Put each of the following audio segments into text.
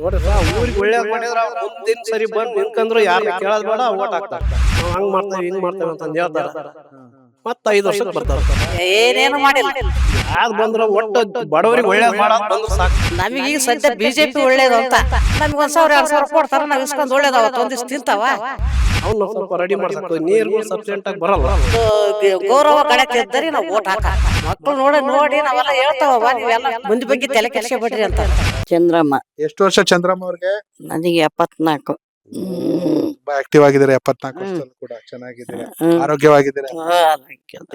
ನೋಡ್ರಿ ಊರಿಗೆ ಒಳ್ಳೇದ್ ಮಾಡಿದ್ರ ಮುಂದಿನ ಸರಿ ಬಂದ್ ನಿಂತ್ಕಂದ್ರು ಯಾರನ್ನ ಕೇಳೋದ್ ಬೇಡ ಓಟ್ ಹಾಕ್ತಾರ. ನಾವ್ ಹಂಗ್ ಮಾಡ್ತೇವೆ ಹಿಂಗ್ ಮಾಡ್ತೇವೆ ಅಂತ ಹೇಳ್ತಾರ. ಮತ್ತ 5 ವರ್ಷಕ್ಕೆ ಬರ್ತಾರ. ಏನೇನು ಮಾಡಿಲ್ಲ. ಯಾವ್ದ್ ಬಂದ್ರ ಒಟ್ಟು ಬಡವರಿಗೆ ಒಳ್ಳೇದ್ ಮಾಡಾಕ್ ಬಂದ್ರ ಸಾಕು. ನಮಗ ಈಗ ಸದ್ಯ ಬಿಜೆಪಿ ಒಳ್ಳೇದು ಅಂತ ನಮ್ಗೆ 1,000 2,000 ಕೊಡ್ತಾರ, ನಾವ್ ಇಸ್ಕೊಂಡ್ ಒಳ್ಳೇದಾವತ್ತ ಒಂದಿಷ್ಟು ತಿಂತಾವ. ಅವ್ನ ಸ್ವಲ್ಪ ರೆಡಿ ಮಾಡ್ಸಕ್ ನೀರ್ಗಳು ಸಫಿಶಿಯಂಟ್ ಆಗಿ ಬರಲ್ಲ. ಗೌರವ ಗಣತಿ ಇದ್ದರಿ ನಾವು ಓಟ್ ಹಾಕ. ಮಕ್ಕಳು ನೋಡಿ ನಾವೆಲ್ಲ ಹೇಳ್ತಾವ, ನೀವೆಲ್ಲ ಮಂದಿ ಬಗ್ಗೆ ತಲೆ ಕೆಡಿಸ್ಕೊಬೇಡ್ರಿ ಅಂತ. ಚಂದ್ರಮ್ಮ. ಎಷ್ಟು ವರ್ಷ ಚಂದ್ರಮ್ಮ ಅವ್ರಿಗೆ? ನನಗೆ 74. ತುಂಬಾ ಆಕ್ಟಿವ್ ಆಗಿದ್ದಾರೆ. 74 ವರ್ಷದಲ್ಲೂ ಕೂಡ ಚೆನ್ನಾಗಿದ್ದಾರೆ, ಆರೋಗ್ಯವಾಗಿದ್ದಾರೆ.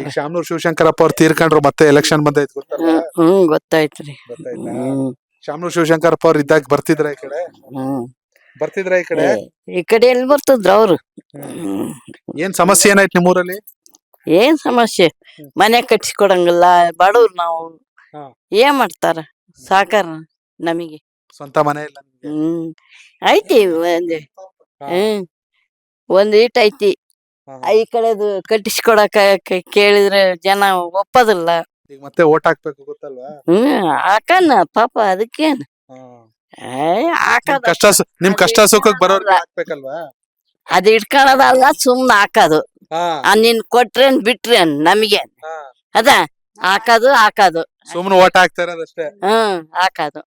ಈಗ ಶಾಮನೂರ್ ಶಿವಶಂಕರಪ್ಪ ಅವ್ರು ತೀರ್ಕೊಂಡ್ರು, ಮತ್ತೆ ಎಲೆಕ್ಷನ್ ಬಂದೈತೆ ಗೊತ್ತಲ್ಲ? ಗೊತ್ತಾಯ್ತ್ರಿ. ಗೊತ್ತಾಯ್ತಾ? ಶಾಮನೂರ್ ಶಿವಶಂಕರಪ್ಪ ಅವ್ರು ಇದ್ದಾಗ ಬರ್ತಿದ್ರ ಈ ಕಡೆ? ಬರ್ತಿದ್ರ ಈ ಕಡೆ? ಈ ಕಡೆ ಎಲ್ಲಿ ಬರ್ತಿದ್ರು ಅವ್ರು? ಏನ್ ಸಮಸ್ಯೆ ಏನಾಯ್ತು ನಿಮ್ಮೂರಲ್ಲಿ? ಏನ್ ಸಮಸ್ಯೆ? ಮನೆ ಕಟ್ಸಿಕೊಡಂಗಿಲ್ಲ, ಬಡವ್ರು ನಾವು. ಏನ್ ಮಾಡ್ತಾರ ಸಾಕಾರ ನಮಗೆ? ಸ್ವಂತ ಮನೆ ಇಲ್ಲ? ಐತಿ ಒಂದ್ ಈಟ್ ಐತಿ. ಈ ಕಡೆದು ಕಟ್ಟಿಸ್ಕೊಡಕ ಕೇಳಿದ್ರೆ ಜನ ಒಪ್ಪದಿಲ್ಲ. ಈಗ ಮತ್ತೆ ಓಟ್ ಹಾಕ್ಬೇಕು ಗೊತ್ತಲ್ವಾ? ಹಾಕನ ಪಾಪ, ಅದಕ್ಕೇನ್ ನಿಮ್ ಕಷ್ಟ ಸುಖಕ್ ಬರೋರ್ಗೆ ಹಾಕ್ಬೇಕಲ್ವಾ? ಅದ್ ಇಟ್ಕೊಳದಲ್ಲ, ಸುಮ್ನೆ ಹಾಕೋದು. ನೀನ್ ಕೊಟ್ರೇನ್ ಬಿಟ್ರೇನ್ ನಮಗೆ ಅದ ಹಾಕೋದು ಸುಮ್ನೆ ಓಟ್ ಹಾಕ್ತಾ ಇರೋದಷ್ಟೇ. ಹಾಕೋದು.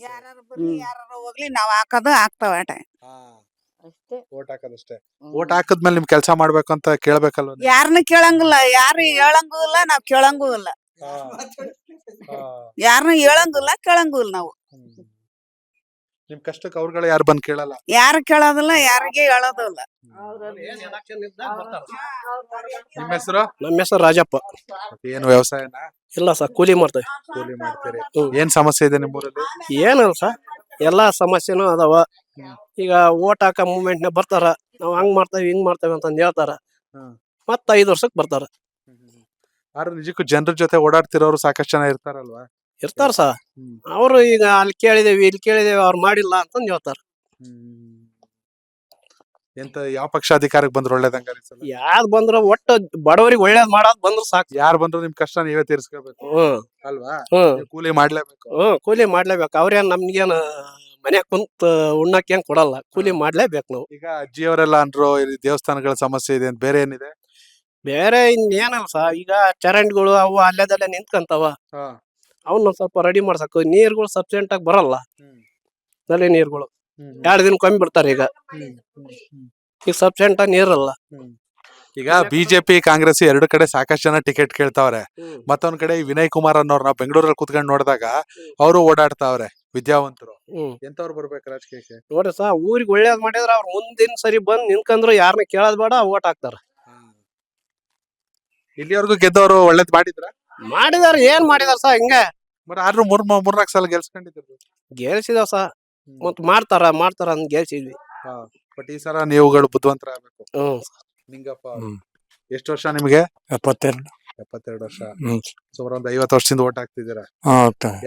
ಯಾರು ಹೋಗ್ಲಿ ನಾವ್ ಹಾಕೋದು ಹಾಕ್ತಾವ ಓಟ್ ಹಾಕೋದಷ್ಟೇ. ಓಟ್ ಹಾಕದ್ಮೇಲೆ ನಿಮ್ ಕೆಲ್ಸ ಮಾಡ್ಬೇಕು ಅಂತ ಕೇಳ್ಬೇಕಲ್ವ? ಯಾರನ್ನ ಕೇಳಂಗಿಲ್ಲ, ಯಾರು ಹೇಳಂಗೂ ಇಲ್ಲ, ನಾವ್ ಕೇಳಂಗೂ ಇಲ್ಲ. ಯಾರನ್ನ ಹೇಳಂಗಿಲ್ಲ, ಕೇಳಂಗೂ ಇಲ್ಲ ನಾವು. ನಿಮ್ ಕಷ್ಟಕ್ಕೆ ಅವ್ರುಗಳು ಯಾರು ಬಂದ್ ಕೇಳಲ್ಲ? ಯಾರು ಕೇಳೋದಿಲ್ಲ, ಯಾರಿಗೆ ಹೇಳೋದು ಇಲ್ಲ. ನಿಮ್ಮ ಹೆಸರು? ನಮ್ಮ ಹೆಸರು ರಾಜಪ್ಪ. ಏನು ವ್ಯವಸಾಯನ? ಇಲ್ಲ ಸರ್, ಕೂಲಿ ಮಾಡ್ತೇವೆ. ಕೂಲಿ ಮಾಡ್ತೀರಿ. ಏನ್ ಸಮಸ್ಯೆ ಇದೆ ನಿಮ್ಮೂರಲ್ಲಿ? ಏನಲ್ಲ ಸರ್, ಎಲ್ಲಾ ಸಮಸ್ಯೆನೂ ಅದಾವ. ಈಗ ಓಟ್ ಹಾಕ ಮೂವ್ಮೆಂಟ್ ನ ಬರ್ತಾರ, ನಾವ್ ಹಂಗ್ ಮಾಡ್ತೇವೆ ಹಿಂಗ್ ಮಾಡ್ತೇವೆ ಅಂತ ಹೇಳ್ತಾರ. ಮತ್ತ 5 ವರ್ಷಕ್ಕೆ ಬರ್ತಾರ. ಆದ್ರೆ ನಿಜಕ್ಕೂ ಜನರ ಜೊತೆ ಓಡಾಡ್ತಿರೋರು ಸಾಕಷ್ಟು ಜನ ಇರ್ತಾರಲ್ವಾ? ಇರ್ತಾರ ಸರ್. ಅವ್ರು ಈಗ ಅಲ್ಲಿ ಕೇಳಿದೇವಿ ಇಲ್ಲಿ ಕೇಳಿದೇವಿ, ಅವ್ರು ಮಾಡಿಲ್ಲ ಅಂತಂದ್ ಹೇಳ್ತಾರ. ಎಂತ ಯಾವ ಪಕ್ಷ ಅಧಿಕಾರಕ್ಕೆ ಬಂದ್ರು ಒಳ್ಳೇದಂಗ? ಯಾವ್ದ್ ಬಂದ್ರ ಒಟ್ಟು ಬಡವರಿಗೆ ಒಳ್ಳೇದ್ ಮಾಡಾದ್ ಬಂದ್ರ ಸಾಕು. ಯಾರು ಬಂದ್ರು ನಿಮ್ ಕಷ್ಟ ನೀವೇ ತೀರ್ಸ್ಕೋಬೇಕು ಅಲ್ವಾ? ಕೂಲಿ ಮಾಡ್ಲೇಬೇಕು. ಕೂಲಿ ಮಾಡ್ಲೇಬೇಕು. ಅವ್ರೇನ್ ನಮ್ಗೇನ್ ಮನ್ಯಾಗ ಕುಂತ ಉಣ್ಣಕ್ ಏನ್ ಕೊಡಲ್ಲ, ಕೂಲಿ ಮಾಡ್ಲೇಬೇಕು ನಾವು. ಈಗ ಅಜ್ಜಿಯವರೆಲ್ಲ ಅಂದ್ರು ದೇವಸ್ಥಾನಗಳ ಸಮಸ್ಯೆ ಇದೆ ಅಂತ, ಬೇರೆ ಏನಿದೆ? ಬೇರೆ ಇನ್ನೇನಲ್ಲ ಸರ್, ಈಗ ಚರಂಡಿಗಳು ಅವು ಅಲ್ಲೇದಲ್ಲೇ ನಿಂತ್ಕಂತಾವ. ಅವನ್ನ ಸ್ವಲ್ಪ ರೆಡಿ ಮಾಡ್ಸಕ್ ನೀರ್ಗಳು ಸಫಿಶಿಯಂಟ್ ಆಗಿ ಬರಲ್ಲ. ನಲ್ಲಿ ನೀರ್ಗಳು 2 ದಿನ ಕಮ್ಮಿ ಬಿಡ್ತಾರೆ. ಈಗ ಸಫಿಶಿಯಂಟ್ ಆಗಿ ನೀರಲ್ಲ. ಈಗ ಬಿಜೆಪಿ ಕಾಂಗ್ರೆಸ್ 2 ಕಡೆ ಸಾಕಷ್ಟು ಜನ ಟಿಕೆಟ್ ಕೇಳ್ತಾವ್ರೆ. ಮತ್ತೊಂದ್ ಕಡೆ ವಿನಯ್ ಕುಮಾರ್ ಅನ್ನೋರ್ನ ಬೆಂಗಳೂರಲ್ಲಿ ಕುತ್ಕೊಂಡ್ ನೋಡಿದಾಗ ಅವರು ಓಡಾಡ್ತಾವ್ರೆ, ವಿದ್ಯಾವಂತರು. ಎಂತವ್ರು ಬರ್ಬೇಕು ರಾಜಕೀಯಕ್ಕೆ? ನೋಡ್ರಿ ಸರ್, ಊರಿಗೆ ಒಳ್ಳೇದ್ ಮಾಡಿದ್ರ ಅವ್ರ ಮುಂದಿನ ಸರಿ ಬಂದ್ ನಿಂತ್ಕಂದ್ರು ಯಾರನ್ನ ಕೇಳೋದ್ ಬೇಡ, ಓಟ್ ಹಾಕ್ತಾರ. ಇಲ್ಲಿವರೆಗೂ ಗೆದ್ದವರು ಒಳ್ಳೇದ್ ಮಾಡಿದಾರ. ಏನ್ ಮಾಡಿದಾರ ಸರ್? ಹಿಂಗ ಆದ್ರೂ 3-4 ಸಲ ಗೆಲ್ಸ್ಕೊಂಡಿದ್ರು. ಗೆಲ್ಸಿದಾವ ಸರ್, ಮತ್ ಮಾಡ್ತಾರ ಅಂತ ಗೆಲ್ಸಿದ್ವಿ. ಬಟ್ ಈ ಸಲ ನೀವುಗಳು ಬುದ್ಧಿವಂತರ ಆಗ್ಬೇಕು. ನಿಂಗಪ್ಪ, ಎಷ್ಟು ವರ್ಷ ನಿಮ್ಗೆ? 72 ವರ್ಷ. ಸುಮಾರು ಒಂದು 50 ವರ್ಷದಿಂದ ಓಟ್ ಹಾಕ್ತಿದ್ದೀರಾ.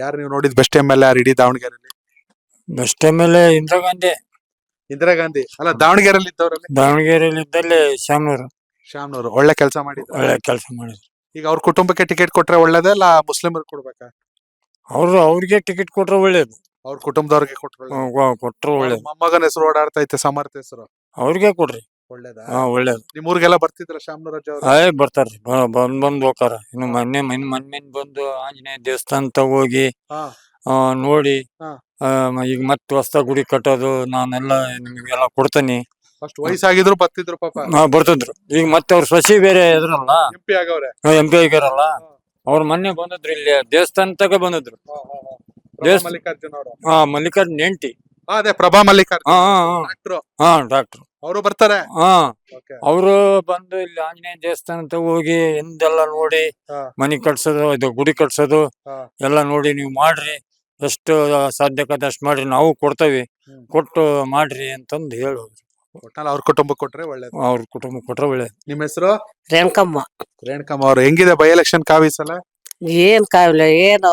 ಯಾರು ನೀವು ನೋಡಿದ್ ಬೆಸ್ಟ್ MLA ಯಾರು ಇಡೀ ದಾವಣಗೆರೆಯಲ್ಲಿ? ಬೆಸ್ಟ್ MLA ಇಂದಿರಾ ಗಾಂಧಿ ಅಲ್ಲ, ದಾವಣಗೆರೆಯಲ್ಲಿ ಇದ್ದವರಲ್ಲಿ? ದಾವಣಗೆರೆಯಲ್ಲಿ ಇದ್ದಲ್ಲಿ ಶ್ಯಾಮ್ನವರು ಒಳ್ಳೆ ಕೆಲಸ ಮಾಡಿದ್ರು. ಈಗ ಅವ್ರ ಕುಟುಂಬಕ್ಕೆ ಟಿಕೆಟ್ ಕೊಟ್ರೆ ಒಳ್ಳೇದೇ ಇಲ್ಲ ಮುಸ್ಲಿಮರಿಗೆ ಕೊಡ್ಬೇಕಾ? ಅವ್ರಿಗೆ ಟಿಕೆಟ್ ಕೊಟ್ರೆ ಒಳ್ಳೇದು. ಅವ್ರ ಕುಟುಂಬದವ್ರಿಗೆ ಕೊಟ್ರೆ ಒಳ್ಳೇದು. ಮೊಮ್ಮಗನ ಹೆಸರು ಓಡಾಡ್ತೈತೆ, ಸಮರ್ಥ ಹೆಸರು. ಅವ್ರಿಗೆ ಕೊಡ್ರಿ. ಒಳ್ಳೇದಾ? ಒಳ್ಳೇದು. ನಿಮ್ಮೂರಿಗೆಲ್ಲ ಬರ್ತಿದ್ರ ಶಾಮನೂರಜ್ಜ ಅವರು? ಬರ್ತಾರ್ರಿ, ಬಂದ್ ಹೋಗಾರ. ಇನ್ನು ಮೊನ್ನೆ ಬಂದು ಆಂಜನೇಯ ದೇವಸ್ಥಾನ ಹೋಗಿ ನೋಡಿ, ಈಗ ಮತ್ತೆ ಹೊಸ ಗುಡಿ ಕಟ್ಟೋದು ನಾನೆಲ್ಲ ನಿಮ್ಗೆಲ್ಲ ಕೊಡ್ತೀನಿ. ಅಷ್ಟು ವಯಸ್ಸಾಗಿದ್ರು ಬರ್ತಿದ್ರು ಪಾಪ. ಬರ್ತಿದ್ರು. ಈಗ ಮತ್ತೆ ಅವ್ರ ಸಸಿ ಬೇರೆ ಇದ್ರಲ್ಲ, MP ಆಗವ್ರೆ. MP ಆಗಿರಲ್ಲ. ಅವ್ರ ಮೊನ್ನೆ ಬಂದಿದ್ರು, ಇಲ್ಲಿ ದೇವಸ್ಥಾನ ತಗ ಬಂದಿದ್ರು. ಮಲ್ಲಿಕಾರ್ಜುನ ಅವರು? ಮಲ್ಲಿಕಾರ್ಜುನ್ ನೆಂಟಿ. ಅದೇ ಪ್ರಭಾ ಮಲ್ಲಿಕಾರ್ಜುನ್ ಡಾಕ್ಟ್ರು. ಅವರು ಬರ್ತಾರೆ. ಅವರು ಬಂದು ಇಲ್ಲಿ ಆಂಜನೇಯ ದೇವಸ್ಥಾನ ಹೋಗಿ ಹಿಂದೆಲ್ಲ ನೋಡಿ, ಮನಿ ಕಟ್ಸೋದು, ಇದು ಗುಡಿ ಕಟ್ಸೋದು ಎಲ್ಲ ನೋಡಿ, ನೀವು ಮಾಡ್ರಿ, ಎಷ್ಟು ಸಾಧ್ಯಕ್ಕದಷ್ಟು ಮಾಡ್ರಿ, ನಾವು ಕೊಡ್ತೇವಿ, ಕೊಟ್ಟು ಮಾಡ್ರಿ ಅಂತಂದು ಹೇಳೋದು. ಅವ್ರ ಕುಟುಂಬಕ್ಕೆ ಕೊಟ್ರೆ ಒಳ್ಳೇದು. ಅವ್ರ ಕುಟುಂಬಕ್ಕೆ ಕೊಟ್ರೆ ಒಳ್ಳೇದು. ನಿಮ್ಮ ಹೆಸರು? ರೇಣುಕಮ್ಮ. ಅವ್ರು ಹೆಂಗಿದೆ ಬೈ ಎಲೆಕ್ಷನ್ ಕಾವಿಸಲ? ಏನ್ ಕಾಯಿಲೆ ಏನು,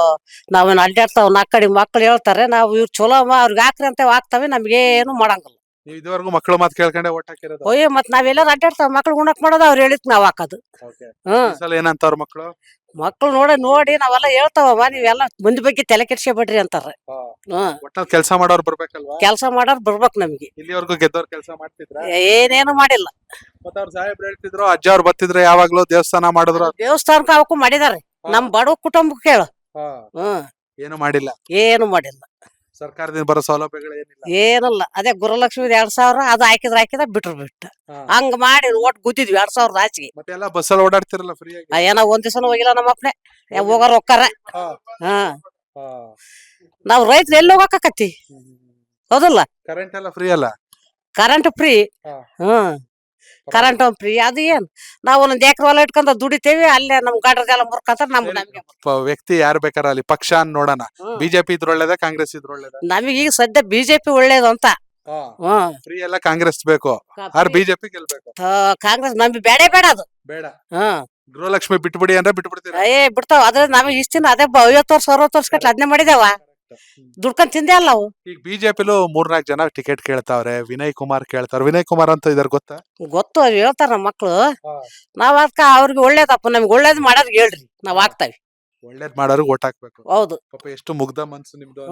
ನಾವೇನ್ ಅಡ್ಡಾಡ್ತಾವ 4 ಕಡೆ ಮಕ್ಳು ಹೇಳ್ತಾರೆ, ನಾವು ಇವ್ರು ಚಲೋ ಅವ್ರಿಗೆ ಹಾಕ್ರಿ ಅಂತ ಹಾಕ್ತಾವೆ, ನಮ್ಗೇನು ಮಾಡಂಗಿಲ್ಲ. ಇದುವರೆಗೂ ಮಕ್ಕಳು ಮಾತು ಕೇಳ್ಕೊಂಡೆ ಓಟ್ ಹಾಕಿರೋದು? ಮತ್ ನಾವೆಲ್ಲಾರು ಅಡ್ಡಾಡ್ತಾವ, ಮಕ್ಳು ಗುಣಕ್ ಮಾಡೋದು, ಅವ್ರು ಹೇಳಿದ್ ನಾವ್ ಹಾಕೋದು. ಏನಂತ ಅವ್ರ ಮಕ್ಕಳು ನೋಡಿ ನಾವೆಲ್ಲ ಹೇಳ್ತಾವ, ನೀವೆಲ್ಲ ಮಂದಿ ಬಗ್ಗೆ ತಲೆ ಕೆಡ್ಸ್ಕೊಬೇಡ್ರಿ ಅಂತಾರ. ಒಟ್ನಲ್ಲಿ ಕೆಲಸ ಮಾಡೋರು ಬರ್ಬೇಕಲ್ವಾ? ಕೆಲಸ ಮಾಡೋರ್ ಬರ್ಬೇಕ್ ನಮ್ಗೆ. ಇಲ್ಲಿವರೆಗೂ ಗೆದ್ದವ್ರು ಕೆಲಸ ಮಾಡ್ತಿದ್ರ? ಏನೇನು ಮಾಡಿಲ್ಲ. ಮತ್ತೆ ಅವ್ರ ಸಾಹೇಬ್ರು ಹೇಳ್ತಿದ್ರು ಅಜ್ಜ ಅವ್ರು ಬರ್ತಿದ್ರು ಯಾವಾಗ್ಲೂ ದೇವಸ್ಥಾನ ಮಾಡಿದ್ರು. ದೇವಸ್ಥಾನಕ್ಕೆ ಅವಕ್ಕೂ ಮಾಡಿದಾರೆ. ನಮ್ ಬಡವ ಕುಟುಂಬಕ್ಕೆ ಕೇಳು. ಏನು ಮಾಡಿಲ್ಲ. ಏನು ಮಾಡಿಲ್ಲ. ಸರ್ಕಾರದಿಂದ ಬರೋ ಸೌಲಭ್ಯಗಳು ಏನಿಲ್ಲ. ಏನಿಲ್ಲ. ಅದೇ ಗುರುಲಕ್ಷ್ಮಿ 2000 ಅದು ಹಾಕಿದ್ರ ಬಿಟ್ರು ಹಂಗ ಮಾಡಿ ಒಟ್ಟು ಗುದ್ದಿದ್ವಿ 2000 ಆಚೆಗೆ. ಮತ್ತೆ ಎಲ್ಲ ಬಸ್ಸಲ್ಲಿ ಓಡಾಡ್ತಿರಲ್ಲ ಫ್ರೀ ಆಗಿ? ಏನೋ ಒಂದ್ ದಿವಸ ಹೋಗಿಲ್ಲ ನಮ್ಮ ಅಪ್ಪನೆ. ಹೋಗಾರ ಹೋಗ್ತಾರ. ನಾವ್ ರೈತರು ಎಲ್ಲಿ ಹೋಗಕತ್ತಿ ಹೌದಲ್ಲ? ಕರೆಂಟ್ ಎಲ್ಲ ಫ್ರೀ ಅಲ್ಲ? Current free. Current free. ಅದು ಏನ್ ನಾವ್ ಒಂದೊಂದ್ ಎಕರೆ ಹೊಲ ಇಟ್ಕೊಂಡ ದುಡಿತೇವಿ. ಅಲ್ಲೇ ನಮ್ ಗಡ್ರದೆಲ್ಲ ಮುರ್ಕಂತಾರ. ನಮ್ಗೆ ವ್ಯಕ್ತಿ ಯಾರು ಬೇಕಾರ ಅಲ್ಲಿ ಪಕ್ಷ ನೋಡೋಣ. ಬಿಜೆಪಿ ಇದ್ರ ಒಳ್ಳೇದ, ಕಾಂಗ್ರೆಸ್ ಇದ್ರ ಒಳ್ಳೇದ? ನಮಗ್ ಈಗ ಸದ್ಯ ಬಿಜೆಪಿ ಒಳ್ಳೇದು ಅಂತ. ಫ್ರೀ ಎಲ್ಲ ಕಾಂಗ್ರೆಸ್ ಬೇಕು, ಬಿಜೆಪಿ ಗೆಲ್ಬೇಕು. ಕಾಂಗ್ರೆಸ್ ನಮ್ಗೆ ಬೇಡ ಅದು ಬೇಡ. ಗೃಹಲಕ್ಷ್ಮಿ ಬಿಟ್ಬಿಡಿ ಅಂದ್ರೆ ಬಿಟ್ಬಿಡ್ತೀರಾ? ಬಿಡ್ತಾವ. ಅದ್ರ ನಮಗೆ ಇಷ್ಟ ದಿನ ಅದೇ 50 ವರ್ಷ 60 ವರ್ಷ ಕಟ್ಲ ಅದನ್ನೇ ಮಾಡಿದೇವ. ದುಡ್ಕೊಂಡ್ ತಿಂದೆ ಅಲ್ಲ ನಾವು. ಈಗ ಬಿಜೆಪಿಲು 3-4 ಜನ ಟಿಕೆಟ್ ಕೇಳ್ತಾವ್ರೆ. ವಿನಯ್ ಕುಮಾರ್ ಕೇಳ್ತಾವ್ರೆ. ವಿನಯ್ ಕುಮಾರ್ ಅಂತ ಇದಾರೆ ಗೊತ್ತಾ? ಗೊತ್ತು, ಅವ್ರು ಹೇಳ್ತಾರ ನಮ್ಮ ಮಕ್ಳು. ನಾವ್ ಅದಕ್ಕ ಅವ್ರಿಗೆ ಒಳ್ಳೇದಪ್ಪ, ನಮ್ಗೆ ಒಳ್ಳೇದ್ ಮಾಡೋದ್ ಹೇಳ್ರಿ, ನಾವ್ ಹಾಕ್ತಾವಿ. ಒಳ್ಳೇದ್ ಮಾಡೋರು ಓಟ್ ಹಾಕ್ಬೇಕು. ಹೌದು. ಪಾಪ ಎಷ್ಟು ಮುಗ್ಧ ಮನ್ಸು ನಿಮ್ದು.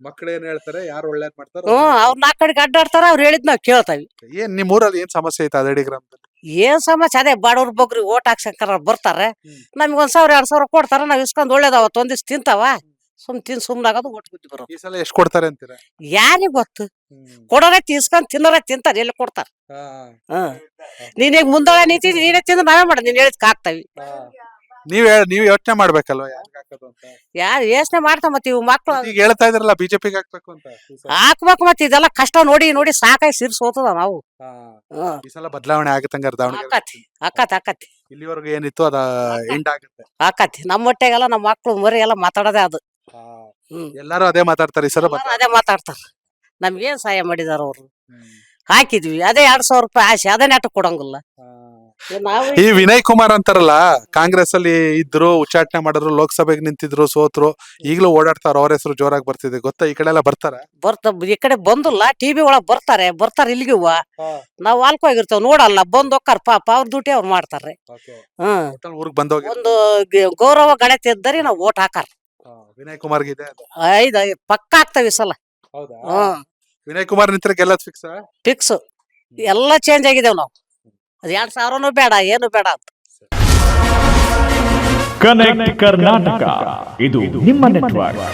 ಮಕ್ಳು ಏನ್ ಹೇಳ್ತಾರೆ, ಯಾರು ಒಳ್ಳೇದ್ ಮಾಡ್ತಾರ ಅವ್ರ 4 ಕಡೆಗೆ ಅಡ್ಡಾಡ್ತಾರ. ಅವ್ರು ಹೇಳಿದ್ ನಾವ್ ಕೇಳ್ತಾವಿ. ಏನ್ ನಿಮ್ ಊರಲ್ಲಿ ಏನ್ ಸಮಸ್ಯೆ ಐತೆ ಅದಡಿ ಗ್ರಾಮದಲ್ಲಿ? ಏನ್ ಸಮಸ್ಯೆ ಅದೇ ಬಡವ್ರ ಬಗ್ರಿ ಓಟ್ ಹಾಕ್ಸಂಕಾರ ಬರ್ತಾರೆ. ನಮ್ಗೆ 1,000 2,000 ಕೊಡ್ತಾರ. ನಾವ್ ಇಸ್ಕೊಂಡ್ ಒಳ್ಳೇದಾವತ್ ಒಂದಿವ್ಸ ತಿಂತಾವ. ಸುಮ್ನಾಗೋದು ಓಟ್ ಗುದ್ದಿ ಬರೋ. ಈ ಸಲ ಎಷ್ಟ್ ಕೊಡ್ತಾರೆ ಅಂತೀರಾ? ಯಾರಿಗ್ ಗೊತ್ತು? ಕೊಡೋರೆ ಇಸ್ಕೊಂಡ್ ತಿನ್ನೋರೆ ತಿಂತಾರ. ಎಲ್ಲಿ ಕೊಡ್ತಾರ? ನೀನೀಗ ಮುಂದೊಳೆ ನಿಂತಿದ್ ನೀನೇ ತಿಂದು ನಾವೇ ಮಾಡೋದು. ನೀನ್ ಹೇಳಿದ್ ಹಾಕ್ತಾವಿ. ನೀವ್ ಯೋಚನೆ ಮಾಡ್ಬೇಕಲ್ವಾ ಯಾರಿಗೆ ಹಾಕೋದು ಅಂತ? ಯಾರು ಯೋಚನೆ ಮಾಡ್ತಾ ಮತ್ ಇವ್ ಮಕ್ಳು ಈಗ ಹೇಳ್ತಾ ಇದ್ರಲ್ಲ ಬಿಜೆಪಿಗೆ ಹಾಕ್ಬೇಕು ಅಂತ. ಹಾಕ್ಬೇಕು. ಮತ್ ಇದೆಲ್ಲ ಕಷ್ಟ ನೋಡಿ ನೋಡಿ ಸಾಕಾಗಿ ಸಿರ್ಸೋತದ ನಾವು. ಈ ಸಲ ಬದಲಾವಣೆ ಆಗತ್ತಂಗಾರ ದಾವಣಗೆರೆ? ಆಕತಿ. ಇಲ್ಲಿವರೆಗೂ ಏನಿತ್ತು ಅದ ಎಂಡ್ ಆಗುತ್ತೆ. ಆಕತಿ. ನಮ್ಮ ಹೊಟ್ಟೆಗೆಲ್ಲ ನಮ್ಮ ಮಕ್ಳು ಮರಿ ಎಲ್ಲ ಮಾತಾಡೋದೇ ಅದು. ಎಲ್ಲಾರು ಅದೇ ಮಾತಾಡ್ತಾರೆ. ಈ ಸಲ ಅದೇ ಮಾತಾಡ್ತಾರ. ನಮ್ಗೇನ್ ಸಹಾಯ ಮಾಡಿದಾರ ಅವ್ರು? ಹಾಕಿದ್ವಿ ಅದೇ 2,000 ರೂಪಾಯಿ ಆಸೆ. ಅದೇ ನೆಟ್ಟು ಕೊಡಂಗಿಲ್ಲ. ಈ ವಿನಯ್ ಕುಮಾರ್ ಅಂತಾರಲ್ಲ, ಕಾಂಗ್ರೆಸ್ ಅಲ್ಲಿ ಇದ್ರು, ಉಚ್ಚಾಟನೆ ಮಾಡಿದ್ರು, ಲೋಕಸಭೆಗೆ ನಿಂತಿದ್ರು, ಸೋತ್ರು. ಈಗಲೂ ಓಡಾಡ್ತಾರ. ಅವ್ರ ಹೆಸರು ಜೋರಾಗಿ ಬರ್ತಿದೆ ಗೊತ್ತಾ? ಈ ಕಡೆ ಎಲ್ಲ ಬರ್ತಾರ? ಈ ಕಡೆ ಬಂದಿಲ್ಲ. ಟಿವಿ ಒಳಗ್ ಬರ್ತಾರೆ ಇಲ್ಲಿಗೂ. ನಾವ್ ವಾಲ್ಕ್ ಹೋಗಿರ್ತೇವ್ ನೋಡಲ್ಲ. ಬಂದ್ ಹೋಗ್ತಾರ. ಪಾಪ ಅವ್ರ ಡ್ಯೂಟಿ ಅವ್ರು ಮಾಡ್ತಾರೆ. ಊರ್ಗ್ ಬಂದೋಗಿ ಒಂದು ಗೌರವ ಗಣತಿ ಇದ್ದರಿ ನಾವ್ ಓಟ್ ಹಾಕಾರ. ವಿನಯ್ ಕುಮಾರ್ ಇದೆ ಪಕ್ಕ ಆಗ್ತಾವ ಈ ಸಲ. ವಿನಯ್ ಕುಮಾರ್ ನಿಂತ್ರೆ ಗೆಲ್ಲದ್ ಫಿಕ್ಸ್. ಎಲ್ಲ ಚೇಂಜ್ ಆಗಿದೇವ್ ನಾವು. ಅದ್ 2,000 ಬೇಡ, ಏನು ಬೇಡ ಅಂತ. ಕನೆಕ್ಟ್ ಕರ್ನಾಟಕ ಇದು ನಿಮ್ಮ ನೆಟ್ವರ್ಕ್.